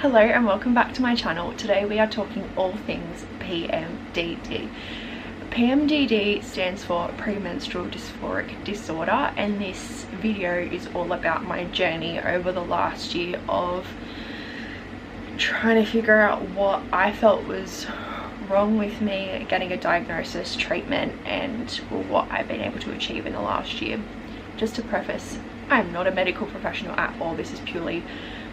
Hello and welcome back to my channel. Today we are talking all things PMDD. PMDD stands for premenstrual dysphoric disorder, and this video is all about my journey over the last year of trying to figure out what I felt was wrong with me, getting a diagnosis, treatment, and what I've been able to achieve in the last year. Just to preface, I'm not a medical professional at all. This is purely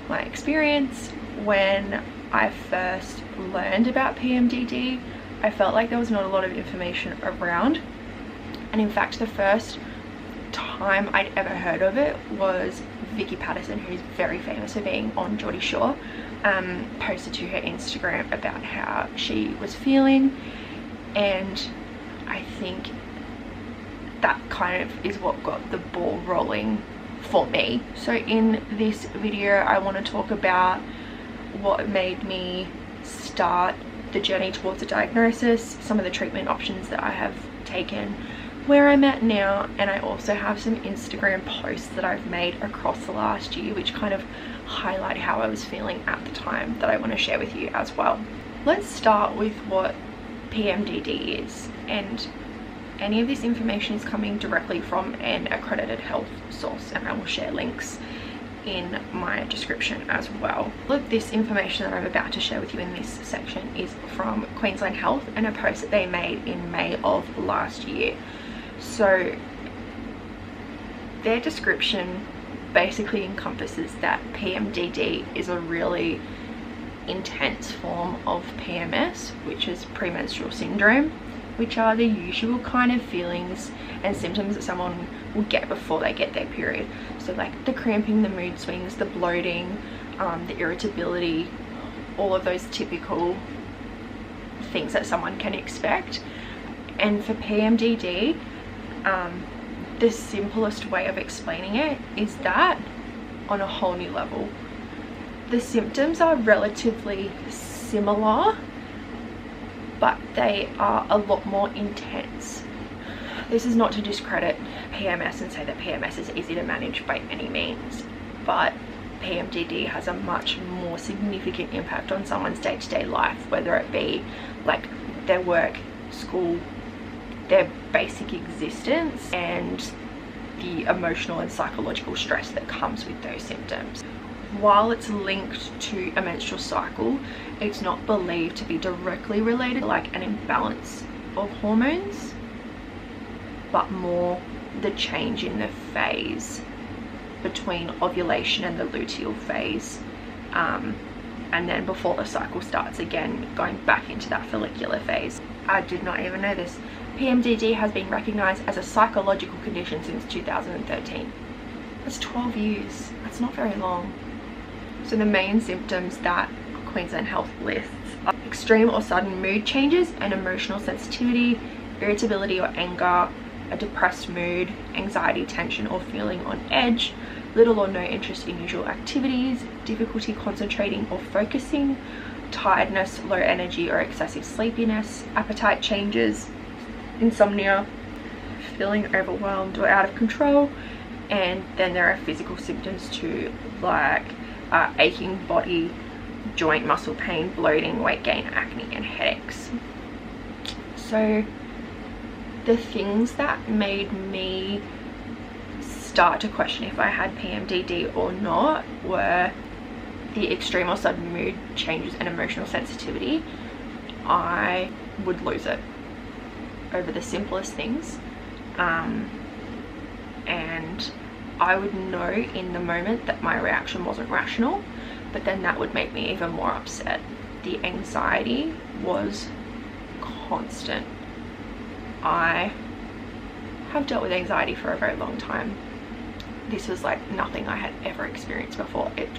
my experience. When I first learned about PMDD, I felt like there was not a lot of information around, and in fact the first time I'd ever heard of it was Vicky Patterson, who's very famous for being on Geordie Shore, posted to her Instagram about how she was feeling, and I think that kind of is what got the ball rolling for me. So in this video I want to talk about what made me start the journey towards a diagnosis, some of the treatment options that I have taken, where I'm at now, and I also have some Instagram posts that I've made across the last year which kind of highlight how I was feeling at the time that I want to share with you as well. Let's start with what PMDD is, and any of this information is coming directly from an accredited health source, and I will share links in my description as well. All of this information that I'm about to share with you in this section is from Queensland Health and a post that they made in May of last year. So their description basically encompasses that PMDD is a really intense form of PMS, which is premenstrual syndrome, which are the usual kind of feelings and symptoms that someone will get before they get their period. So like the cramping, the mood swings, the bloating, the irritability, all of those typical things that someone can expect. And for PMDD, the simplest way of explaining it is that on a whole new level. The symptoms are relatively similar, but they are a lot more intense. This is not to discredit PMS and say that PMS is easy to manage by any means, but PMDD has a much more significant impact on someone's day-to-day life, whether it be like their work, school, their basic existence, and the emotional and psychological stress that comes with those symptoms. While it's linked to a menstrual cycle, it's not believed to be directly related to like an imbalance of hormones, but more the change in the phase between ovulation and the luteal phase, and then before the cycle starts again, going back into that follicular phase. I did not even know this. PMDD has been recognized as a psychological condition since 2013. That's 12 years. That's not very long. So the main symptoms that Queensland Health lists are extreme or sudden mood changes and emotional sensitivity, irritability or anger, a depressed mood, anxiety, tension or feeling on edge, little or no interest in usual activities, difficulty concentrating or focusing, tiredness, low energy or excessive sleepiness, appetite changes, insomnia, feeling overwhelmed or out of control. And then there are physical symptoms too, like aching body, joint muscle pain, bloating, weight gain, acne and headaches. So the things that made me start to question if I had PMDD or not were the extreme or sudden mood changes and emotional sensitivity. I would lose it over the simplest things, and I would know in the moment that my reaction wasn't rational, but then that would make me even more upset. The anxiety was constant. I have dealt with anxiety for a very long time. This was like nothing I had ever experienced before. It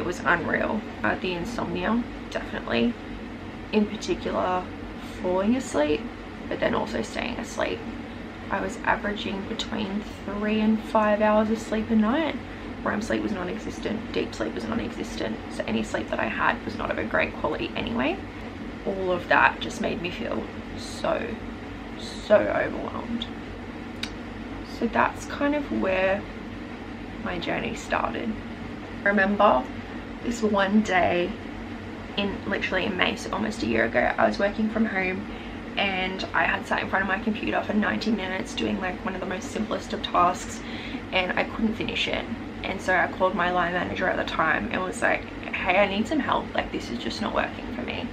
was unreal. The insomnia, definitely. In particular, falling asleep, but then also staying asleep. I was averaging between 3 and 5 hours of sleep a night. REM sleep was non-existent, deep sleep was non-existent, so any sleep that I had was not of a great quality anyway. All of that just made me feel so overwhelmed. So that's kind of where my journey started. I remember this one day literally in May, so almost a year ago, I was working from home and I had sat in front of my computer for 90 minutes doing like one of the most simplest of tasks, and I couldn't finish it. And so I called my line manager at the time and was like, hey, I need some help, like this is just not working for me.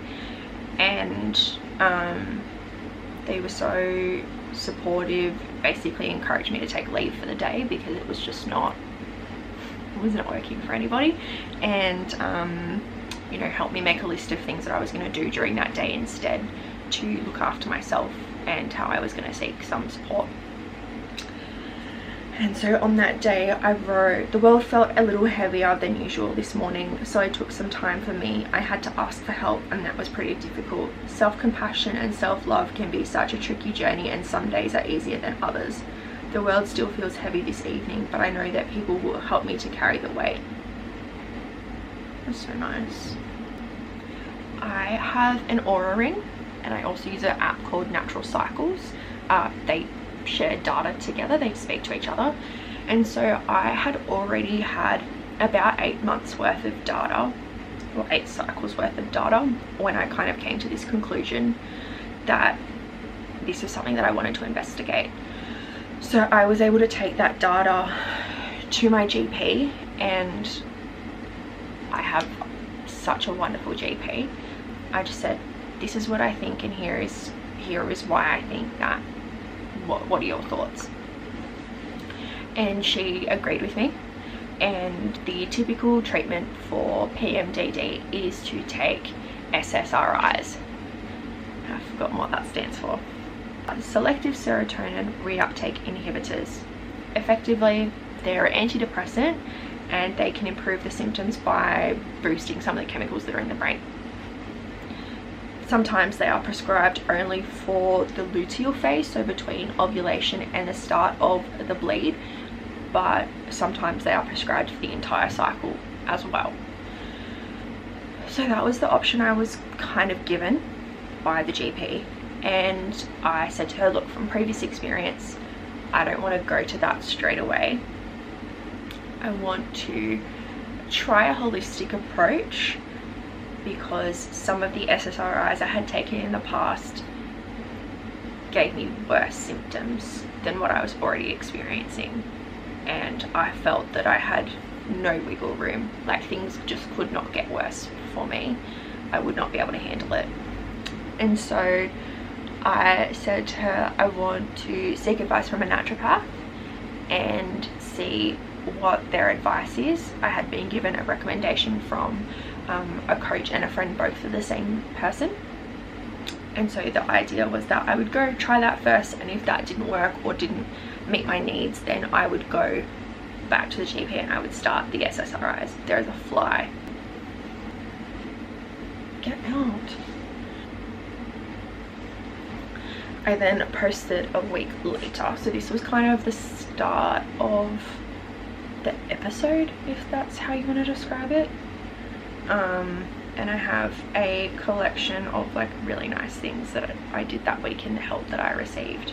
And they were so supportive, basically encouraged me to take leave for the day because it was just not, it was not working for anybody. And you know, helped me make a list of things that I was going to do during that day instead to look after myself, and how I was going to seek some support. And so on that day I wrote, the world felt a little heavier than usual this morning, so I took some time for me. I had to ask for help, and that was pretty difficult. Self-compassion and self-love can be such a tricky journey, and some days are easier than others. The world still feels heavy this evening, but I know that people will help me to carry the weight. That's so nice. I have an Aura ring, and I also use an app called Natural Cycles. They share data together, they speak to each other. And so I had already had about 8 months worth of data, or 8 cycles worth of data, when I kind of came to this conclusion that this was something that I wanted to investigate. So I was able to take that data to my GP, and I have such a wonderful GP. I just said, this is what I think, and here is why I think that. What are your thoughts? And she agreed with me. And the typical treatment for PMDD is to take SSRIs. I've forgotten what that stands for. Selective serotonin reuptake inhibitors. Effectively, they're an antidepressant, and they can improve the symptoms by boosting some of the chemicals that are in the brain. Sometimes they are prescribed only for the luteal phase, so between ovulation and the start of the bleed, but sometimes they are prescribed for the entire cycle as well. So that was the option I was kind of given by the GP, and I said to her, look, from previous experience, I don't want to go to that straight away. I want to try a holistic approach, because some of the SSRIs I had taken in the past gave me worse symptoms than what I was already experiencing, and I felt that I had no wiggle room, like things just could not get worse for me. I would not be able to handle it. And so I said to her, I want to seek advice from a naturopath and see what their advice is. I had been given a recommendation from a coach and a friend, both for the same person. And so the idea was that I would go try that first, and if that didn't work or didn't meet my needs, then I would go back to the GP and I would start the SSRIs. There is a fly. Get out. I then posted a week later, so this was kind of the start of the episode, if that's how you want to describe it. And I have a collection of like really nice things that I did that week in the help that I received.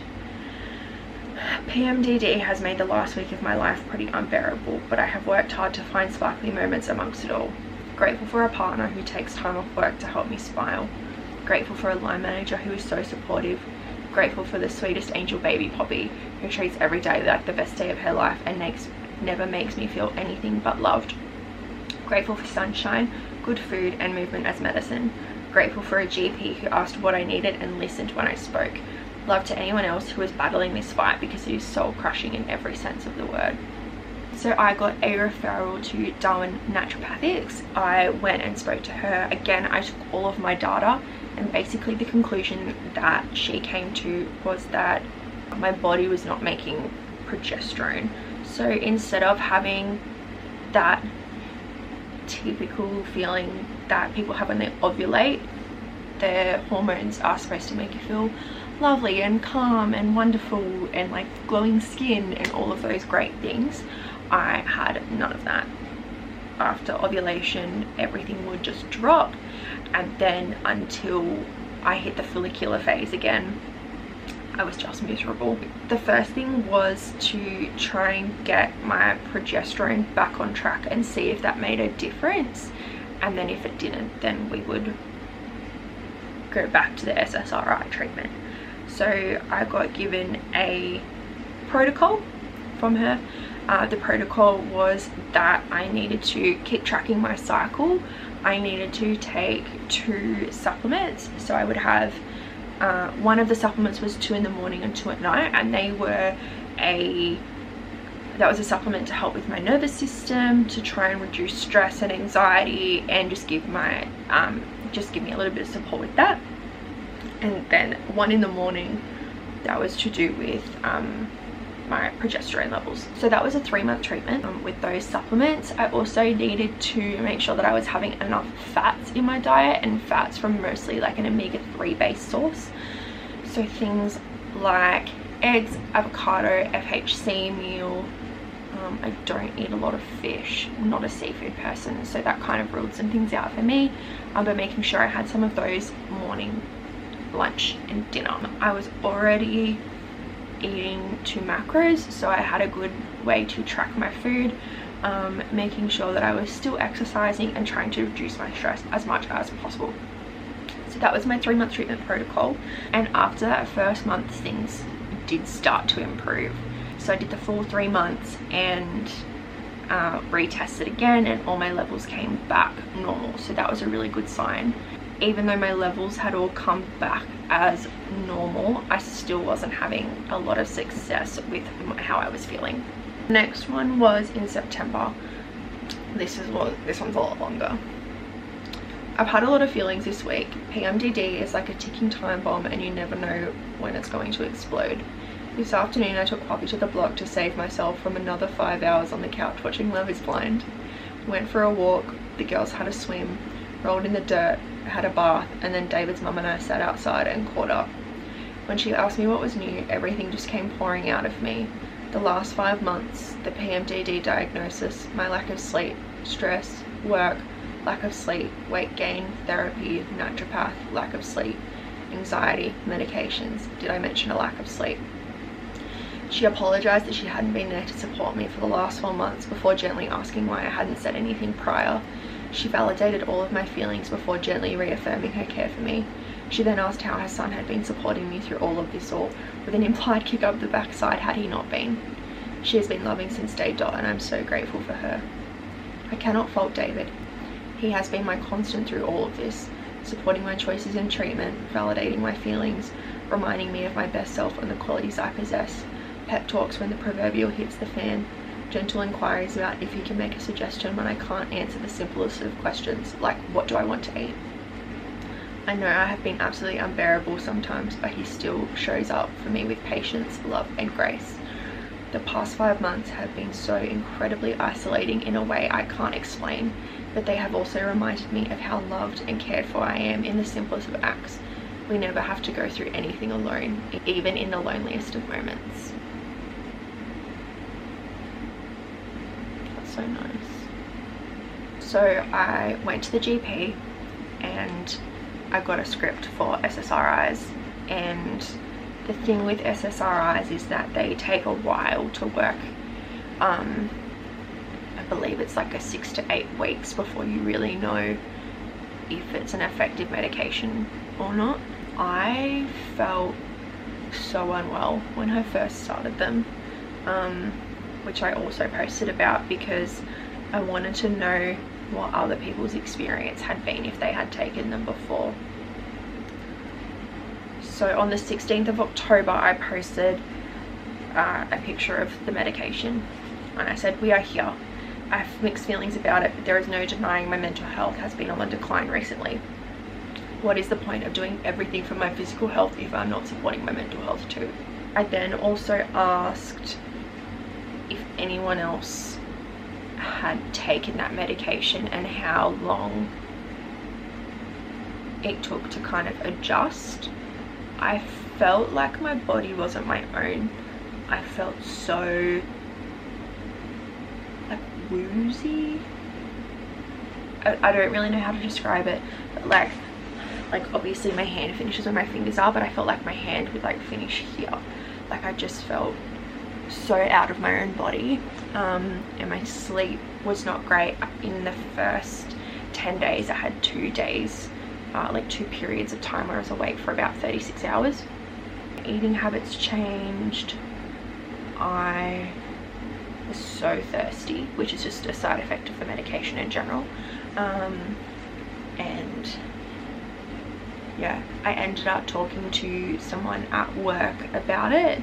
PMDD has made the last week of my life pretty unbearable, but I have worked hard to find sparkly moments amongst it all. Grateful for a partner who takes time off work to help me smile. Grateful for a line manager who is so supportive. Grateful for the sweetest angel baby Poppy, who treats every day like the best day of her life and never makes me feel anything but loved. Grateful for sunshine, good food and movement as medicine. Grateful for a GP who asked what I needed and listened when I spoke. Love to anyone else who is battling this fight, because it is soul crushing in every sense of the word. So I got a referral to Darwin Naturopathics. I went and spoke to her. Again, I took all of my data, and basically the conclusion that she came to was that my body was not making progesterone. So instead of having that typical feeling that people have when they ovulate, their hormones are supposed to make you feel lovely and calm and wonderful and like glowing skin and all of those great things. I had none of that. After ovulation, everything would just drop, and then until I hit the follicular phase again, I was just miserable. The first thing was to try and get my progesterone back on track and see if that made a difference, and then if it didn't, then we would go back to the SSRI treatment. So I got given a protocol from her. The protocol was that I needed to keep tracking my cycle. I needed to take 2 supplements. So I would have one of the supplements was 2 in the morning and 2 at night, and they were that was a supplement to help with my nervous system, to try and reduce stress and anxiety, and just give me a little bit of support with that. And then 1 in the morning that was to do with my progesterone levels. So that was a 3-month treatment with those supplements. I also needed to make sure that I was having enough fats in my diet, and fats from mostly like an omega-3 based source. So things like eggs, avocado, FHC meal. I don't eat a lot of fish. I'm not a seafood person, so that kind of ruled some things out for me. But making sure I had some of those morning, lunch and dinner. I was already eating 2 macros, so I had a good way to track my food, making sure that I was still exercising and trying to reduce my stress as much as possible. So that was my 3-month treatment protocol, and after that first month things did start to improve. So I did the full 3 months and retested again, and all my levels came back normal. So that was a really good sign. Even though my levels had all come back as normal, I still wasn't having a lot of success with how I was feeling. The next one was in September. This one's a lot longer. I've had a lot of feelings this week. PMDD is like a ticking time bomb, and you never know when it's going to explode. This afternoon I took Poppy to the block to save myself from another 5 hours on the couch watching Love is Blind. Went for a walk, the girls had a swim, rolled in the dirt, had a bath, and then David's mum and I sat outside and caught up. When she asked me what was new, everything just came pouring out of me. The last 5 months, the PMDD diagnosis, my lack of sleep, stress, work, lack of sleep, weight gain, therapy, naturopath, lack of sleep, anxiety, medications. Did I mention a lack of sleep? She apologised that she hadn't been there to support me for the last 4 months before gently asking why I hadn't said anything prior. She validated all of my feelings before gently reaffirming her care for me. She then asked how her son had been supporting me through all of this, all with an implied kick up the backside had he not been. She has been loving since day dot, and I'm so grateful for her. I cannot fault David. He has been my constant through all of this, supporting my choices in treatment, validating my feelings, reminding me of my best self and the qualities I possess, pep talks when the proverbial hits the fan, gentle inquiries about if he can make a suggestion when I can't answer the simplest of questions, like what do I want to eat. I know I have been absolutely unbearable sometimes, but he still shows up for me with patience, love and grace. The past 5 months have been so incredibly isolating in a way I can't explain, but they have also reminded me of how loved and cared for I am in the simplest of acts. We never have to go through anything alone, even in the loneliest of moments. That's so nice. So I went to the GP and I got a script for SSRIs, and the thing with SSRIs is that they take a while to work. I believe it's like a 6 to 8 weeks before you really know if it's an effective medication or not. I felt so unwell when I first started them, which I also posted about because I wanted to know what other people's experience had been if they had taken them before. So on the 16th of October I posted a picture of the medication and I said, we are here. I have mixed feelings about it, but there is no denying my mental health has been on the decline recently. What is the point of doing everything for my physical health if I'm not supporting my mental health too? I then also asked if anyone else had taken that medication and how long it took to kind of adjust. I felt like my body wasn't my own. I felt so like woozy. I don't really know how to describe it, but like like obviously my hand finishes where my fingers are, but I felt like my hand would like finish here. Like I just felt so out of my own body, and my sleep was not great. In the first 10 days I had 2 days, like 2 periods of time where I was awake for about 36 hours. Eating habits changed. I was so thirsty, which is just a side effect of the medication in general, and yeah, I ended up talking to someone at work about it,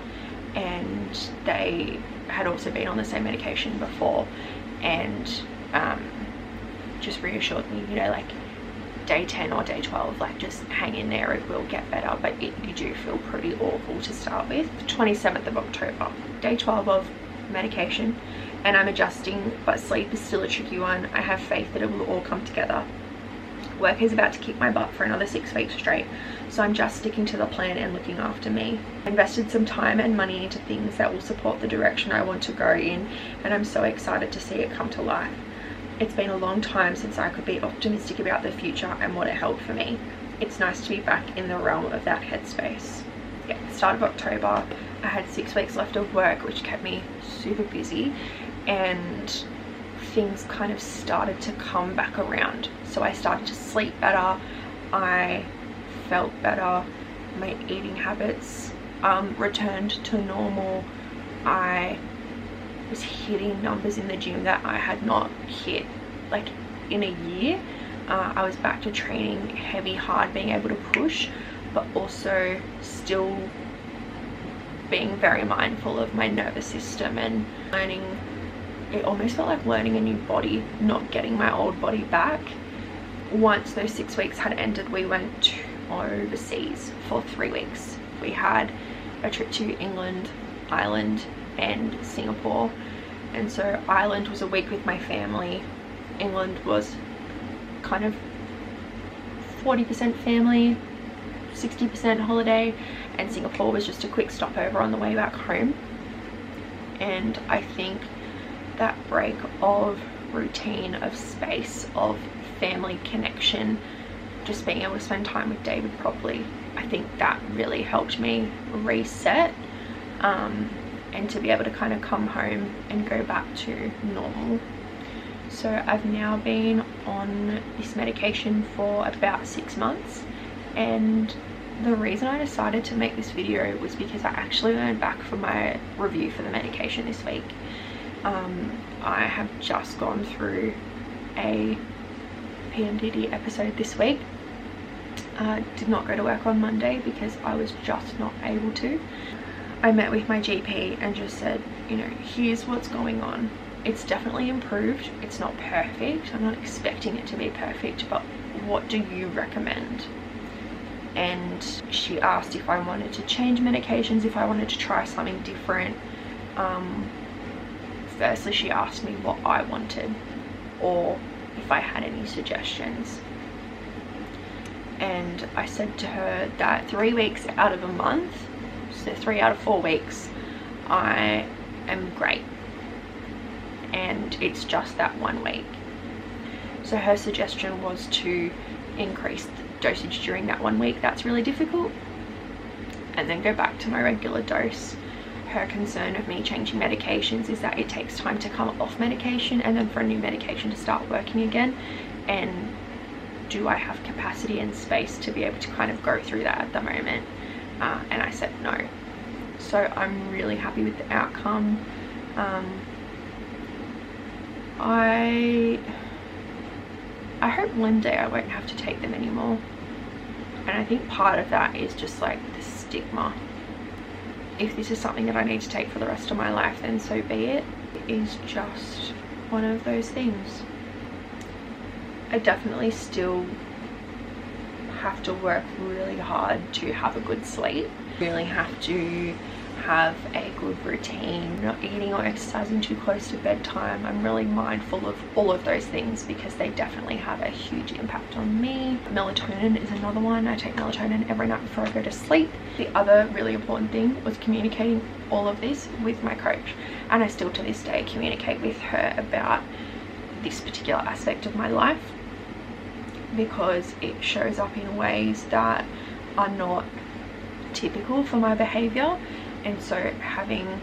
and they had also been on the same medication before, and just reassured me, you know, like day 10 or day 12, like just hang in there, it will get better, but you do feel pretty awful to start with. 27th of October, day 12 of medication, and I'm adjusting, but sleep is still a tricky one. I have faith that it will all come together. Work is about to kick my butt for another 6 weeks straight, so I'm just sticking to the plan and looking after me. I invested some time and money into things that will support the direction I want to go in, and I'm so excited to see it come to life. It's been a long time since I could be optimistic about the future and what it held for me. It's nice to be back in the realm of that headspace. Yeah, start of October, I had 6 weeks left of work, which kept me super busy, and things kind of started to come back around. So I started to sleep better, I felt better, my eating habits returned to normal. I was hitting numbers in the gym that I had not hit like in a year. I was back to training heavy, hard, being able to push, but also still being very mindful of my nervous system and learning. It almost felt like learning a new body, not getting my old body back. Once those 6 weeks had ended, we went overseas for 3 weeks. We had a trip to England, Ireland and Singapore, and so Ireland was a week with my family, England was kind of 40% family, 60% holiday, and Singapore was just a quick stopover on the way back home. And I think that break of routine, of space, of family connection, just being able to spend time with David properly, I think that really helped me reset, and to be able to kind of come home and go back to normal. So I've now been on this medication for about 6 months, and the reason I decided to make this video was because I actually learned back from my review for the medication this week. I have just gone through a PMDD episode this week. Did not go to work on Monday because I was just not able to. I met with my GP and just said, you know, here's what's going on. It's definitely improved. It's not perfect. I'm not expecting it to be perfect, but what do you recommend? And she asked if I wanted to change medications, if I wanted to try something different. Firstly, she asked me what I wanted or if I had any suggestions. And I said to her that 3 weeks out of a month, so 3 out of 4 weeks, I am great, and it's just that 1 week. So her suggestion was to increase the dosage during that 1 week. That's really difficult, and then go back to my regular dose. Her concern of me changing medications is that it takes time to come off medication and then for a new medication to start working again, and do I have capacity and space to be able to kind of go through that at the moment? And I said no. So I'm really happy with the outcome. I hope one day I won't have to take them anymore, and I think part of that is just like the stigma. If this is something that I need to take for the rest of my life, then so be it. It is just one of those things. I definitely still have to work really hard to have a good sleep. Really have to have a good routine, not eating or exercising too close to bedtime. I'm really mindful of all of those things because they definitely have a huge impact on me. Melatonin is another one. I take melatonin every night before I go to sleep. The other really important thing was communicating all of this with my coach, and I still to this day communicate with her about this particular aspect of my life. because it shows up in ways that are not typical for my behavior. And so having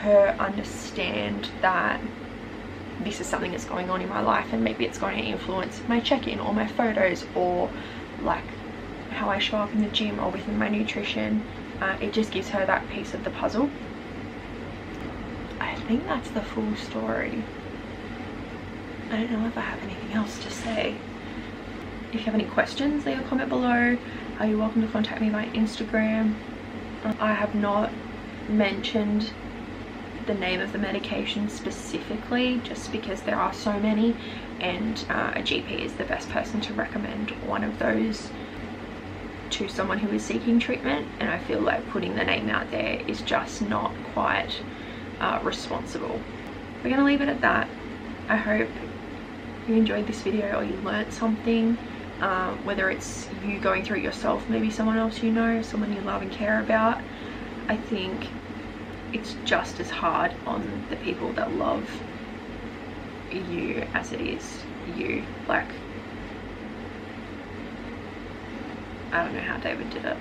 her understand that this is something that's going on in my life, and maybe it's going to influence my check-in or my photos, or like how I show up in the gym or within my nutrition, it just gives her that piece of the puzzle. I think that's the full story. I don't know if I have anything else to say. If you have any questions, leave a comment below. You're welcome to contact me by Instagram. I have not mentioned the name of the medication specifically, just because there are so many, and a GP is the best person to recommend one of those to someone who is seeking treatment, and I feel like putting the name out there is just not quite responsible. We're gonna leave it at that. I hope you enjoyed this video or you learnt something, whether it's you going through it yourself, maybe someone else you know, someone you love and care about. I think it's just as hard on the people that love you as it is you. Like, I don't know how David did it.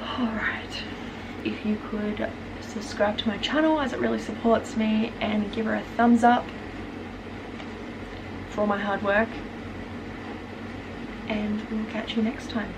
Alright, if you could subscribe to my channel, as it really supports me, and give her a thumbs up for all my hard work, and we'll catch you next time.